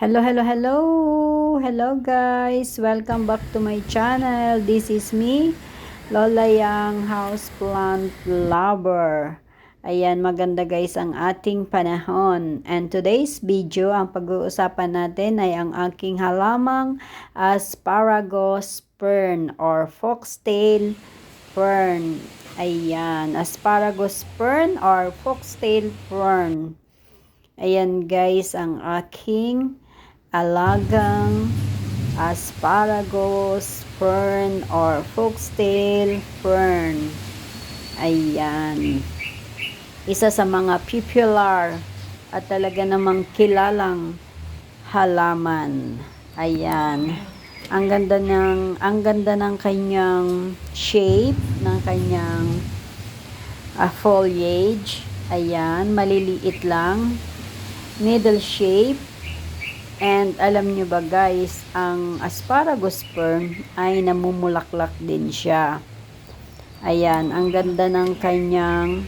Hello. Hello guys. Welcome back to my channel. This is me, Lola Yang Houseplant Lover. Ayan, maganda guys ang ating panahon. And today's video, ang pag-uusapan natin ay ang aking halamang asparagus fern or foxtail fern. Ayan, asparagus fern or foxtail fern. Ayan guys, ang aking alagang asparagus fern or foxtail fern. Ayan. Isa sa mga popular at talaga namang kilalang halaman. Ayan. Ang ganda ng kanyang shape, ng kanyang foliage. Ayan, maliliit lang. Needle shape. And alam nyo ba guys, ang asparagus fern ay namumulaklak din siya. Ayan, ang ganda ng kanyang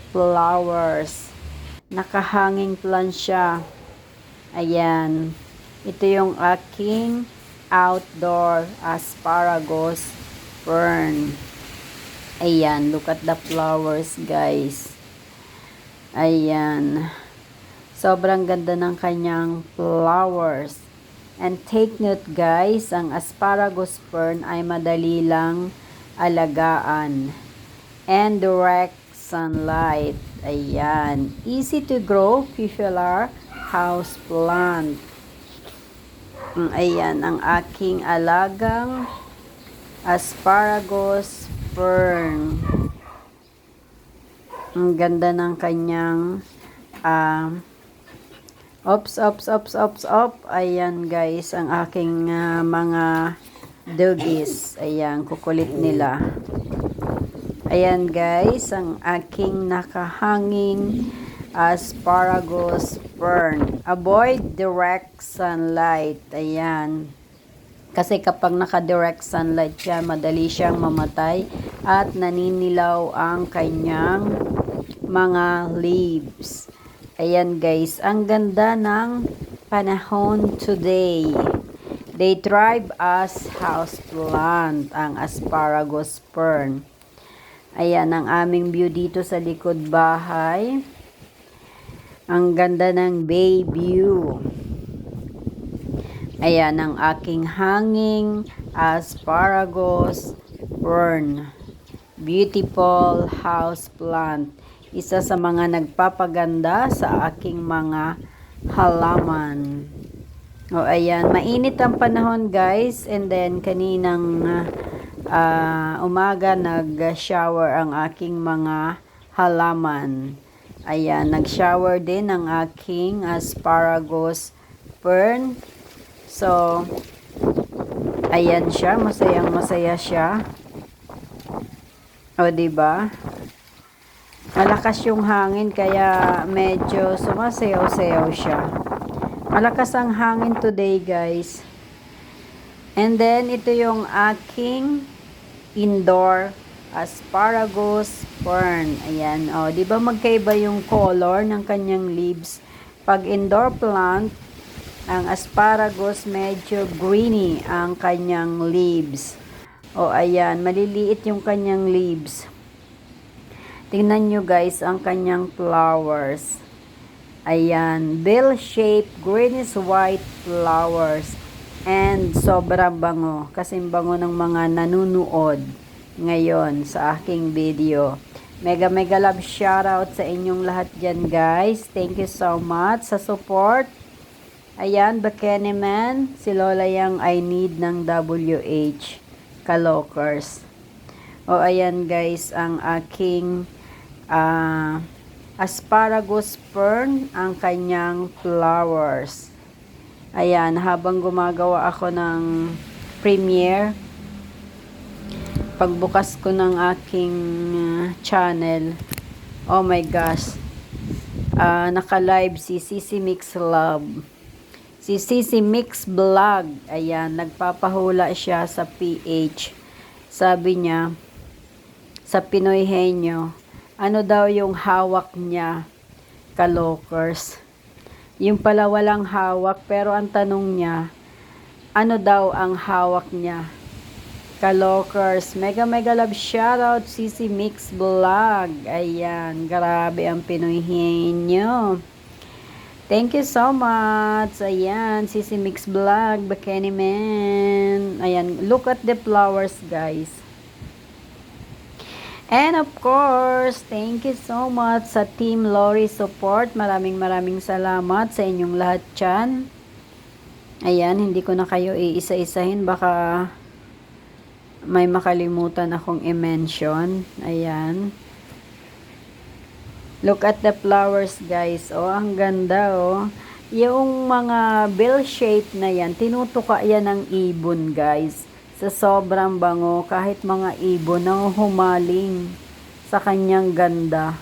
flowers. Nakahanging plant siya. Ayan, ito yung aking outdoor asparagus fern. Ayan, look at the flowers guys. Ayan. Sobrang ganda ng kanyang flowers. And take note guys, ang asparagus fern ay madali lang alagaan. And direct sunlight. Ayan. Easy to grow, popular house plant. Ayan, ang aking alagang asparagus fern. Ang ganda ng kanyang Ops. Ayan guys, ang aking mga doggies. Ayan, kukulit nila. Ayan guys, ang aking nakahanging asparagus fern. Avoid direct sunlight. Ayan. Kasi kapag naka-direct sunlight siya, madali siyang mamatay at naninilaw ang kanyang mga leaves. Ayan guys, ang ganda ng panahon today. They thrive as houseplant, ang asparagus fern. Ayan ang aming view dito sa likod bahay. Ang ganda ng bay view. Ayan ang aking hanging asparagus fern. Beautiful houseplant. Isa sa mga nagpapaganda sa aking mga halaman. O ayan, mainit ang panahon guys. And then kaninang umaga nag-shower ang aking mga halaman. Ayan, nag-shower din ang aking asparagus fern. So, ayan siya, masaya siya. O diba? Malakas yung hangin kaya medyo sumasayaw-sayaw siya. Malakas ang hangin today guys. And then ito yung aking indoor asparagus fern. Ayan, oh, 'di ba magkaiba yung color ng kanyang leaves? Pag indoor plant, ang asparagus medyo greeny ang kanyang leaves. Oh, ayan, maliliit yung kanyang leaves. Tingnan nyo guys ang kanyang flowers. Ayan, bell-shaped greenish white flowers. And sobrang bango. Kasi bango ng mga nanunood ngayon sa aking video. Mega love shoutout sa inyong lahat dyan guys. Thank you so much sa support. Ayan, Bakeneman. Si Lola Yang I need ng WH Kalokers. O ayan guys, ang aking asparagus fern, ang kanyang flowers. Ayan, habang gumagawa ako ng premiere, pagbukas ko ng aking channel, oh my gosh, naka-live si Sisi Mix Love. Si Sisi Mix Vlog. Ayan, nagpapahula siya sa PH. Sabi niya, sa Pinoy Henyo, ano daw yung hawak niya, kalokers. Yung pala walang hawak, pero ang tanong niya, ano daw ang hawak niya? Kalokers, mega mega love shoutout CC Mix Vlog. Ayan, grabe ang Pinoyhin nyo. Thank you so much. Ayan, CC Mix Vlog, Bikini Man. Ayan, look at the flowers, guys. And of course, thank you so much sa Team Lori Support. Maraming salamat sa inyong lahat dyan. Ayan, hindi ko na kayo iisa-isahin. Baka may makalimutan akong i-mention. Ayan. Look at the flowers, guys. Oh, ang ganda, oh. Yung mga bell shape na yan, tinutuka yan ng ibon, guys. Sa sobrang bango, kahit mga ibon na humaling sa kanyang ganda.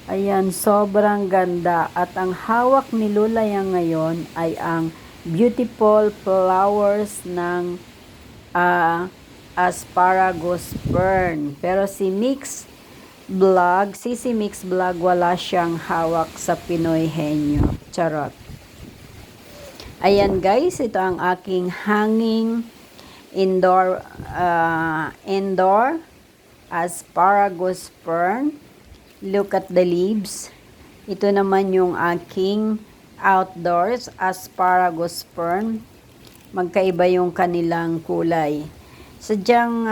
Ayan, sobrang ganda. At ang hawak ni Lola yan ngayon ay ang beautiful flowers ng asparagus fern. Pero si Mix Vlog, si Mix Vlog, wala siyang hawak sa Pinoy henyo. Charot. Ayan guys, ito ang aking hanging indoor asparagus fern. Look at the leaves. Ito naman yung aking outdoors asparagus fern. Magkaiba yung kanilang kulay. Sadyang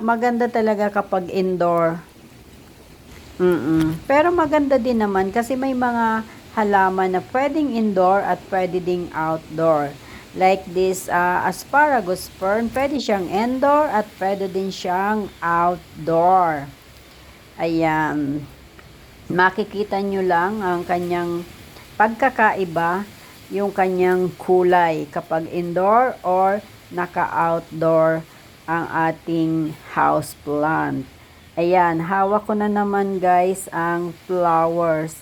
maganda talaga kapag indoor. Pero maganda din naman kasi may mga halaman na pwedeng indoor at pwede ding outdoor. Like this asparagus fern, pwede siyang indoor at pwede din siyang outdoor. Ayan. Makikita nyo lang ang kanyang pagkakaiba, yung kanyang kulay kapag indoor or naka-outdoor ang ating house plant. Ayan, hawak ko na naman guys ang flowers.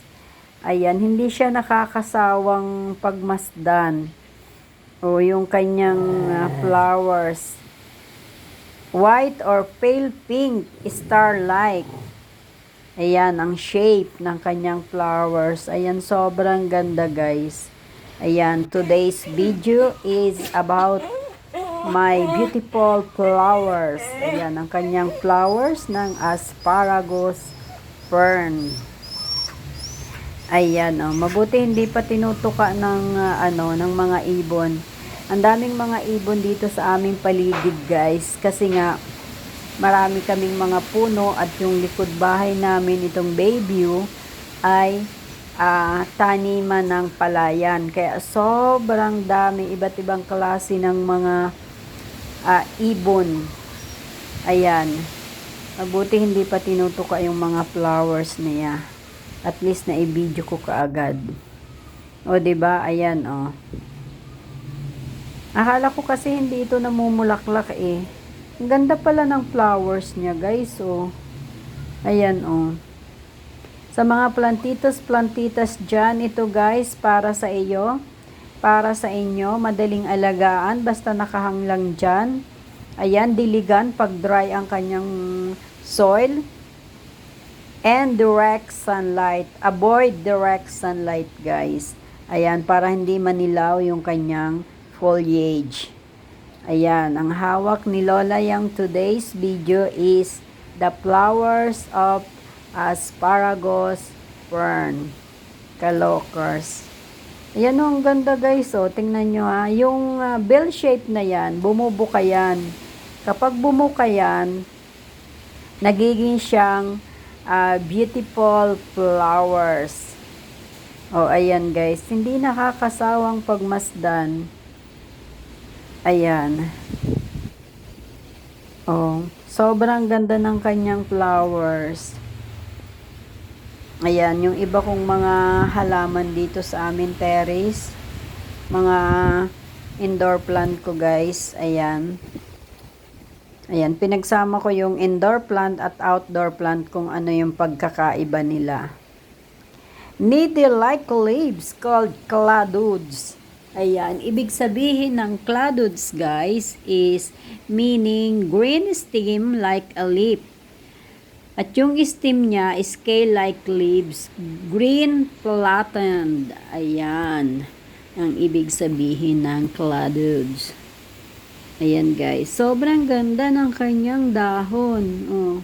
Ayan, hindi siya nakakasawang pagmasdan. O yung kanyang flowers. White or pale pink, star-like. Ayan, ang shape ng kanyang flowers. Ayan, sobrang ganda guys. Ayan, today's video is about my beautiful flowers. Ayan, ang kanyang flowers ng asparagus fern. Ayan, oh, mabuti hindi pa tinutuka ng ng mga ibon. Ang daming mga ibon dito sa aming paligid, guys, kasi nga marami kaming mga puno at yung likod bahay namin, itong Bayview ay taniman ng palayan. Kaya sobrang dami, iba't ibang klase ng mga ibon. Ayan. Mabuti hindi pa tinutuka yung mga flowers niya. At least na i-video ko kaagad. O, diba? Ayan, o. Akala ko kasi hindi ito namumulaklak eh. Ang ganda pala ng flowers niya, guys, o. Ayan, o. Sa mga plantitas dyan, ito guys, para sa iyo. Para sa inyo, madaling alagaan, basta nakahanglang dyan. Ayan, diligan pag dry ang kanyang soil. And direct sunlight. Avoid direct sunlight, guys. Ayan, para hindi manilaw yung kanyang foliage. Ayan, ang hawak ni Lola yung today's video is the flowers of asparagus fern. Kalokers. Ayan o, ang ganda guys, o. Tingnan nyo ha. Yung bell shape na yan, bumubuka yan. Kapag bumuka yan, nagiging siyang beautiful flowers. O, ayan guys. Hindi nakakasawang pagmasdan. Ayan. O, sobrang ganda ng kanyang flowers. Ayan, yung iba kong mga halaman dito sa amin terrace. Mga indoor plant ko guys. Ayan. Ayan, pinagsama ko yung indoor plant at outdoor plant kung ano yung pagkakaiba nila. Needle-like leaves called cladodes. Ayan, ibig sabihin ng cladodes guys is meaning green stem like a leaf. At yung stem niya, scale like leaves, green flattened. Ayan, ang ibig sabihin ng cladodes. Ayan guys, sobrang ganda ng kanyang dahon. Oh,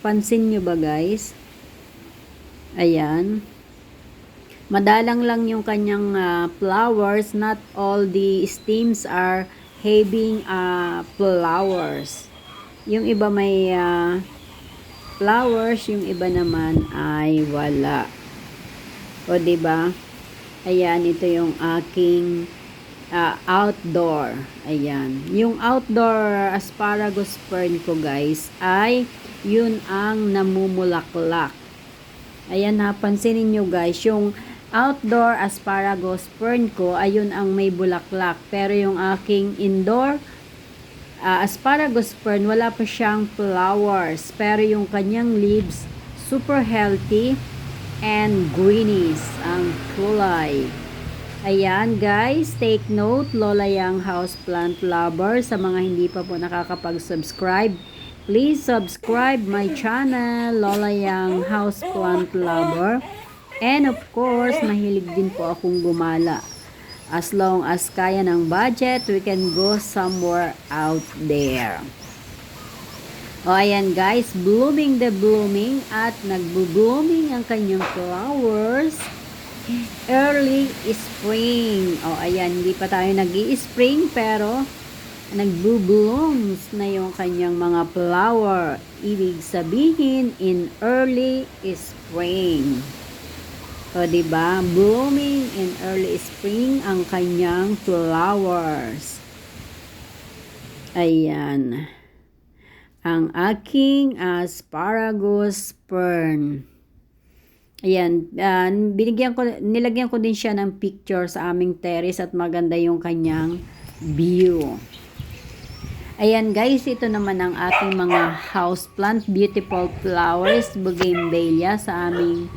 pansin nyo ba guys? Ayan. Madalang lang yung kanyang flowers. Not all the stems are having flowers. Yung iba may flowers, yung iba naman ay wala. O diba? Ayan, ito yung aking outdoor. Ayan. Yung outdoor asparagus fern ko guys ay yun ang namumulaklak. Ayan, napansinin nyo guys, yung outdoor asparagus fern ko ayun ang may bulaklak. Pero yung aking indoor asparagus fern, wala pa siyang flowers. Pero yung kanyang leaves, super healthy and greenish ang kulay. Ayan guys, take note, Lola Yang Houseplant Lover. Sa mga hindi pa po nakakapag-subscribe, please subscribe my channel, Lola Yang Houseplant Lover. And of course, mahilig din po akong gumala. As long as kaya ng budget, we can go somewhere out there. O ayan guys, blooming the blooming at nagbo-blooming ang kanyang flowers. Early spring. O ayan, hindi pa tayo nag-i-spring pero nagbo-blooms na yung kanyang mga flower. Ibig sabihin in early spring. O diba? Blooming in early spring ang kanyang flowers. Ayan. Ang aking asparagus fern. Ayan, nilagyan ko din siya ng picture sa aming terrace at maganda yung kanyang view. Ayan guys, ito naman ang ating mga houseplant, beautiful flowers, bougainvillea sa aming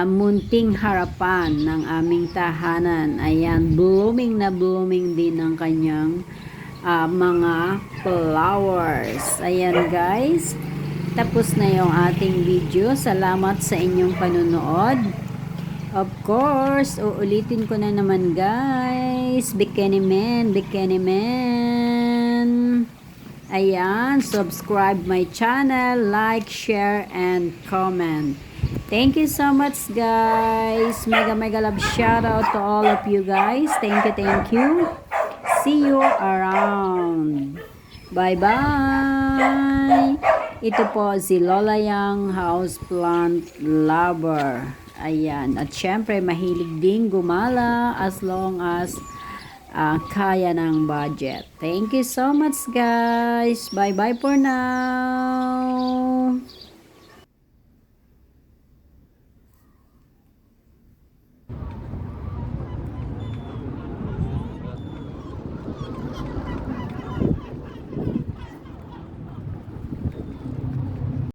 munting harapan ng aming tahanan. Ayan, blooming na blooming din ang kanyang mga flowers. Ayan guys, tapos na yung ating video. Salamat sa inyong panunood. Of course, uulitin ko na naman guys. Bikini Man. Ayan, subscribe my channel, like, share, and comment. Thank you so much guys. Mega love shout out to all of you guys. Thank you. See you around. Bye-bye. Ito po si Lola Yang Houseplant Lover. Ayan. At syempre, mahilig din gumala as long as kaya ng budget. Thank you so much guys. Bye-bye for now.